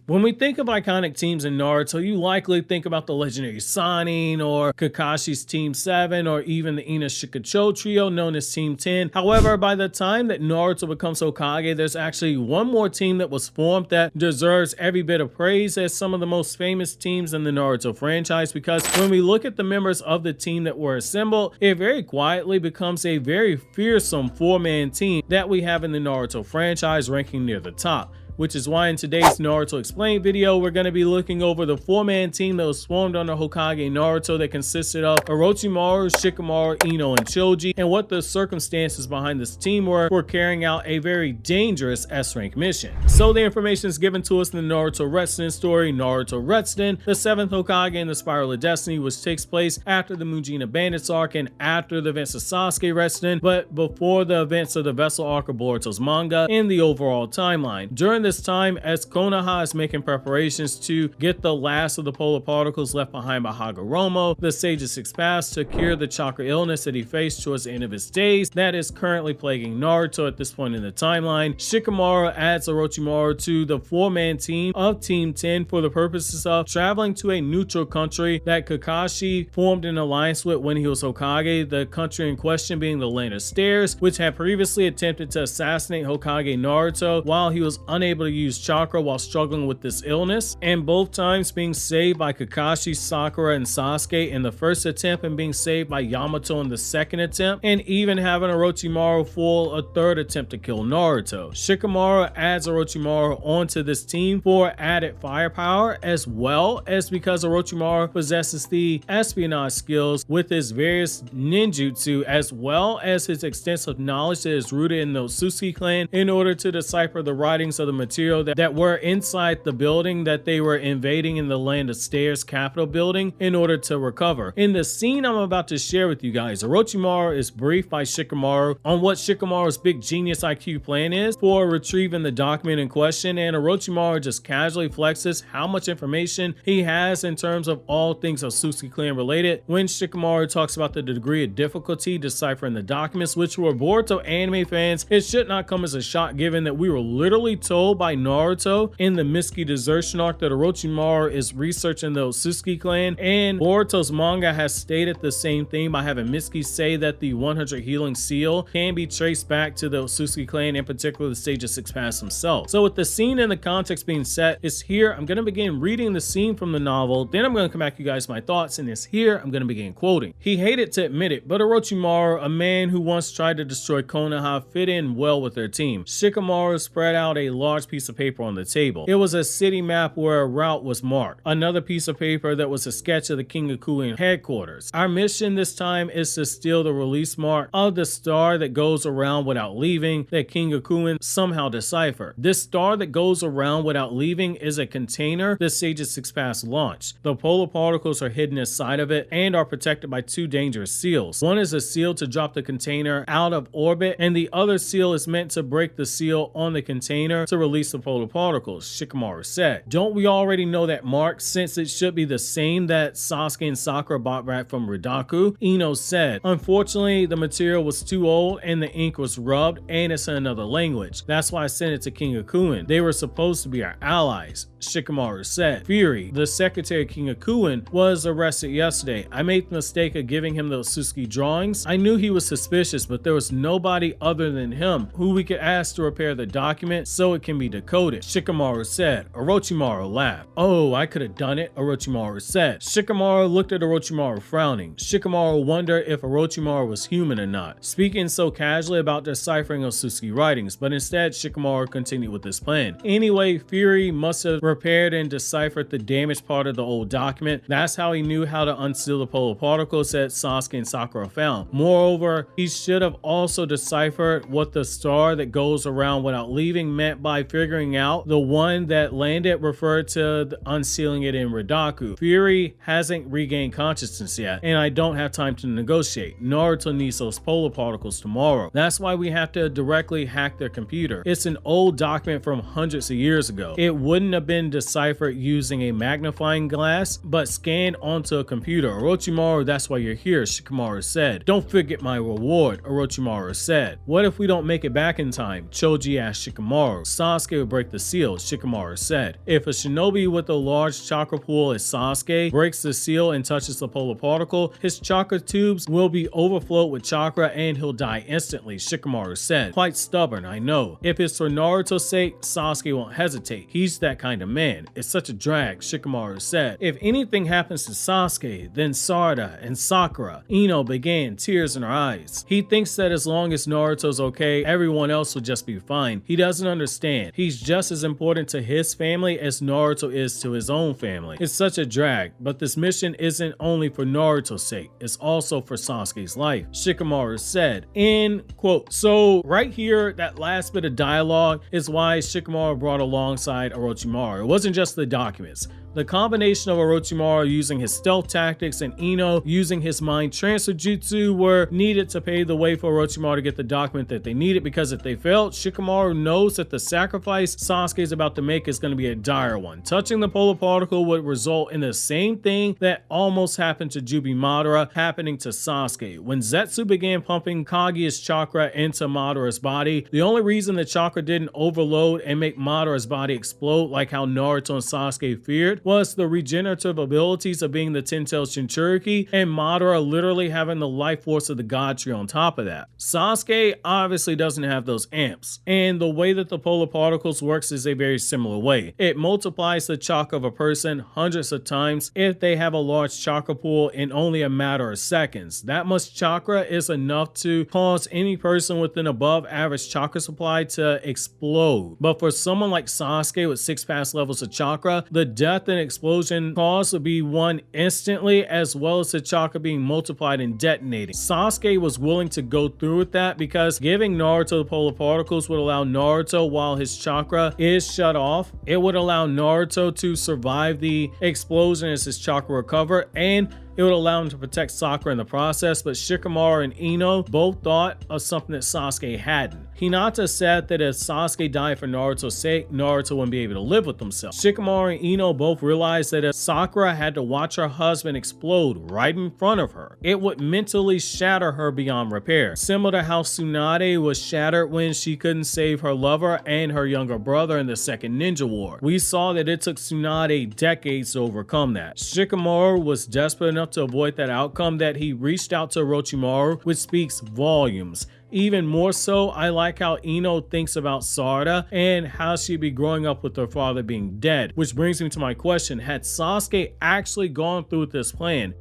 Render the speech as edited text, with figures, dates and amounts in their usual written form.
When we think of iconic teams in Naruto, you likely think about the legendary Sannin or Kakashi's Team 7 or even the Ina Shikacho trio known as Team 10. However, by the time that Naruto becomes Hokage, there's actually one more team that was formed that deserves every bit of praise as some of the most famous teams in the Naruto franchise, because when we look at the members of the team that were assembled, it very quietly becomes a very fearsome four-man team that we have in the Naruto franchise, ranking near the top. Which is why in today's Naruto Explained video, we're going to be looking over the four-man team that was formed under Hokage Naruto that consisted of Orochimaru, Shikamaru, Ino, and Choji, and what the circumstances behind this team were for carrying out a very dangerous S-rank mission. So the information is given to us in the Naruto Retsuden story, Naruto Retsuden, the 7th Hokage and the Spiral of Destiny, which takes place after the Mujina Bandits arc and after the events of Sasuke Retsuden, but before the events of the Vessel arc of Boruto's manga and the overall timeline. During this time, as Konoha is making preparations to get the last of the polar particles left behind by Hagoromo, the Sage's Sixth Path, to cure the chakra illness that he faced towards the end of his days that is currently plaguing Naruto at this point in the timeline, Shikamaru adds Orochimaru to the four-man team of Team 10 for the purposes of traveling to a neutral country that Kakashi formed an alliance with when he was Hokage, the country in question being the Land of Stairs, which had previously attempted to assassinate Hokage Naruto while he was unable to use chakra while struggling with this illness, and both times being saved by Kakashi, Sakura, and Sasuke in the first attempt, and being saved by Yamato in the second attempt, and even having Orochimaru foil a third attempt to kill Naruto. Shikamaru adds Orochimaru onto this team for added firepower, as well as because Orochimaru possesses the espionage skills with his various ninjutsu, as well as his extensive knowledge that is rooted in the Uzumaki clan, in order to decipher the writings of the material that were inside the building that they were invading in the Land of Stairs Capitol building in order to recover. In the scene I'm about to share with you guys, Orochimaru is briefed by Shikamaru on what Shikamaru's big genius IQ plan is for retrieving the document in question, and Orochimaru just casually flexes how much information he has in terms of all things Uzumaki clan related when Shikamaru talks about the degree of difficulty deciphering the documents, which for Boruto anime fans, it should not come as a shock given that we were literally told by Naruto in the Mitsuki desertion arc that Orochimaru is researching the Uzumaki clan, and Boruto's manga has stated the same thing by having Mitsuki say that the 100 healing seal can be traced back to the Uzumaki clan, in particular the Sage's Sixth Path himself. So with the scene and the context being set, it's here I'm going to begin reading the scene from the novel, then I'm going to come back to you guys my thoughts, and it's here I'm going to begin quoting. He hated to admit it, but Orochimaru, a man who once tried to destroy Konoha, fit in well with their team. Shikamaru spread out a large piece of paper on the table. It was a city map where a route was marked. Another piece of paper that was a sketch of the Kingakuin headquarters. Our mission this time is to steal the release mark of the star that goes around without leaving that Kingakuin somehow deciphered. This star that goes around without leaving is a container the Sage's Sixth Path launched. The polar particles are hidden inside of it and are protected by two dangerous seals. One is a seal to drop the container out of orbit, and the other seal is meant to break the seal on the container to release the polar particles, Shikamaru said. Don't we already know that mark, since it should be the same that Sasuke and Sakura bought back from Ridaku? Ino said. Unfortunately, the material was too old and the ink was rubbed, and it's in another language. That's why I sent it to Kingakuin. They were supposed to be our allies, Shikamaru said. Fury, the secretary of Kingakuin, was arrested yesterday. I made the mistake of giving him the Uzumaki drawings. I knew he was suspicious, but there was nobody other than him who we could ask to repair the document so it can be decoded, Shikamaru said. Orochimaru laughed. Oh, I could have done it, Orochimaru said. Shikamaru looked at Orochimaru frowning. Shikamaru wondered if Orochimaru was human or not, speaking so casually about deciphering Uzumaki writings, but instead Shikamaru continued with his plan. Anyway, Fury must have repaired and deciphered the damaged part of the old document. That's how he knew how to unseal the polar particles that Sasuke and Sakura found. Moreover, he should have also deciphered what the star that goes around without leaving meant by figuring out the one that landed referred to unsealing it in Ridaku. Fury hasn't regained consciousness yet, and I don't have time to negotiate. Naruto needs those polar particles tomorrow. That's why we have to directly hack their computer. It's an old document from hundreds of years ago. It wouldn't have been deciphered using a magnifying glass, but scanned onto a computer. Orochimaru, that's why you're here, Shikamaru said. Don't forget my reward, Orochimaru said. What if we don't make it back in time? Choji asked Shikamaru. Sasuke would break the seal, Shikamaru said. If a shinobi with a large chakra pool as Sasuke breaks the seal and touches the polar particle, his chakra tubes will be overflowed with chakra and he'll die instantly, Shikamaru said. Quite stubborn, I know. If it's for Naruto's sake, Sasuke won't hesitate. He's that kind of man. It's such a drag, Shikamaru said. If anything happens to Sasuke, then Sarada and Sakura. Ino began, tears in her eyes. He thinks that as long as Naruto's okay, everyone else will just be fine. He doesn't understand. He's just as important to his family as Naruto is to his own family. It's such a drag, but this mission isn't only for Naruto's sake, it's also for Sasuke's life, Shikamaru said. End quote. So right here, that last bit of dialogue is why Shikamaru brought alongside Orochimaru. It wasn't just the documents. The combination of Orochimaru using his stealth tactics and Ino using his mind transfer jutsu were needed to pave the way for Orochimaru to get the document that they needed, because if they failed, Shikamaru knows that the sacrifice Sasuke is about to make is going to be a dire one. Touching the polar particle would result in the same thing that almost happened to Jubi Madara happening to Sasuke. When Zetsu began pumping Kaguya's chakra into Madara's body, the only reason the chakra didn't overload and make Madara's body explode like how Naruto and Sasuke feared was the regenerative abilities of being the Ten-Tailed Jinchuriki and Madara literally having the life force of the God Tree on top of that. Sasuke obviously doesn't have those amps, and the way that the polar particles works is a very similar way. It multiplies the chakra of a person hundreds of times if they have a large chakra pool in only a matter of seconds. That much chakra is enough to cause any person with an above average chakra supply to explode. But for someone like Sasuke with 6 past levels of chakra, the death and explosion cause would be one instantly, as well as the chakra being multiplied and detonating. Sasuke was willing to go through with that because giving Naruto the polar particles would allow Naruto, while his chakra is shut off, it would allow Naruto to survive the explosion as his chakra recover, and it would allow him to protect Sakura in the process. But Shikamaru and Ino both thought of something that Sasuke hadn't. Hinata said that if Sasuke died for Naruto's sake, Naruto wouldn't be able to live with himself. Shikamaru and Ino both realized that if Sakura had to watch her husband explode right in front of her, it would mentally shatter her beyond repair. Similar to how Tsunade was shattered when she couldn't save her lover and her younger brother in the Second Ninja War. We saw that it took Tsunade decades to overcome that. Shikamaru was desperate enough to avoid that outcome that he reached out to Orochimaru, which speaks volumes. Even more so, I like how Ino thinks about Sarada and how she'd be growing up with her father being dead. Which brings me to my question, had Sasuke actually gone through with this plan?